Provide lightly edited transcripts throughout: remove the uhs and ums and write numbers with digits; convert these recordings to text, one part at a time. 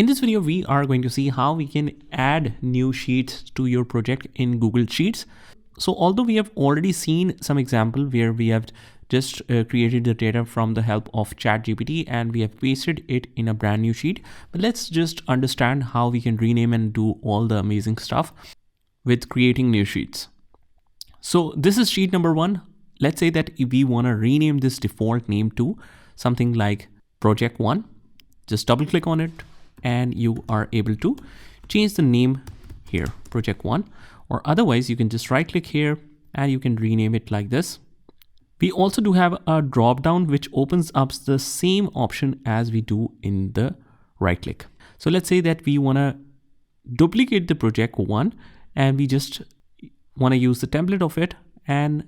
In this video, we are going to see how we can add new sheets to your project in Google Sheets. So although we have already seen some example where we have just created the data from the help of ChatGPT and we have pasted it in a brand new sheet, but let's just understand how we can rename and do all the amazing stuff with creating new sheets. So this is sheet number 1. Let's say that if we want to rename this default name to something like project 1, just double click on it and you are able to change the name here, project 1, or otherwise you can just right click here and you can rename it like this. We also do have a drop down which opens up the same option as we do in the right click. So let's say that we want to duplicate the project 1 and we just want to use the template of it and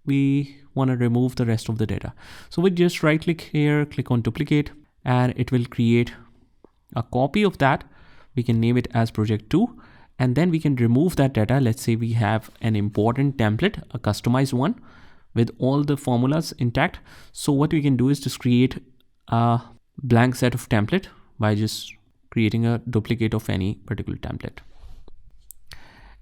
we want to remove the rest of the data. So we just right click here, click on duplicate, and it will create a copy of that. We can name it as project 2 and then we can remove that data. Let's say we have an important template, a customized one with all the formulas intact. So what we can do is just create a blank set of template by just creating a duplicate of any particular template.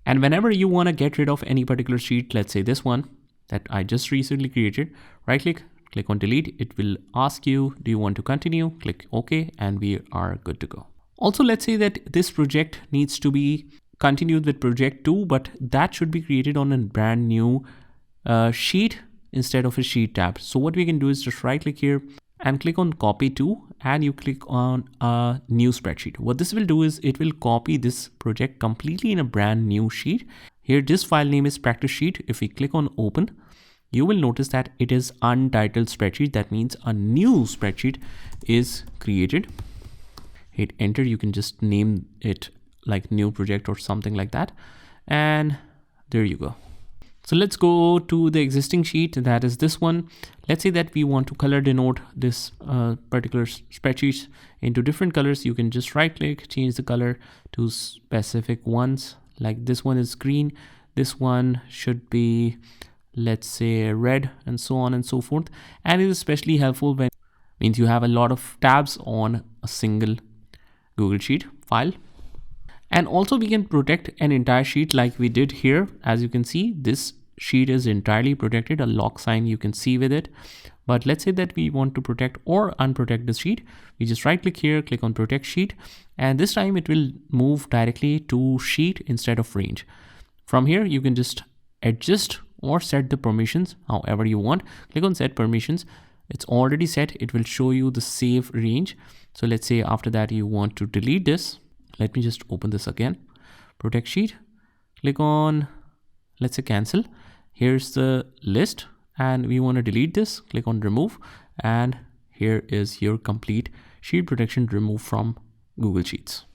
And whenever you want to get rid of any particular sheet, let's say this one that I just recently created, right click on delete. It will ask you, do you want to continue? Click OK, and we are good to go. Also, let's say that this project needs to be continued with project 2, but that should be created on a brand new sheet instead of a sheet tab. So what we can do is just right click here and click on copy to, and you click on a new spreadsheet. What this will do is it will copy this project completely in a brand new sheet. Here, this file name is practice sheet. If we click on open, you will notice that it is untitled spreadsheet. That means a new spreadsheet is created. Hit enter. You can just name it like new project or something like that. And there you go. So let's go to the existing sheet. That is this one. Let's say that we want to color denote this particular spreadsheet into different colors. You can just right click, change the color to specific ones. Like this one is green. This one should be, let's say, red, and so on and so forth. And it is especially helpful when means you have a lot of tabs on a single Google Sheet file. And also we can protect an entire sheet like we did here. As you can see, this sheet is entirely protected, a lock sign you can see with it. But let's say that we want to protect or unprotect the sheet. We just right click here, click on protect sheet, and this time it will move directly to sheet instead of range. From here, you can just adjust or set the permissions however you want. Click on set permissions. It's already set. It will show you the save range. So let's say after that you want to delete this. Let me just open this again. Protect sheet. Click on, let's say, cancel. Here's the list and we want to delete this. Click on remove, and here is your complete sheet protection removed from Google Sheets.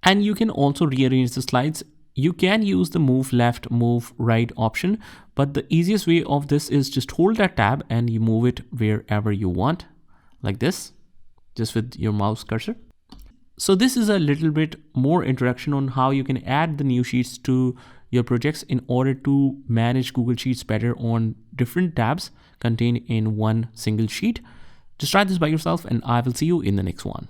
And you can also rearrange the slides. You can use the move left, move right option, but the easiest way of this is just hold that tab and you move it wherever you want, like this, just with your mouse cursor. So this is a little bit more introduction on how you can add the new sheets to your projects in order to manage Google Sheets better on different tabs contained in one single sheet. Just try this by yourself and I will see you in the next one.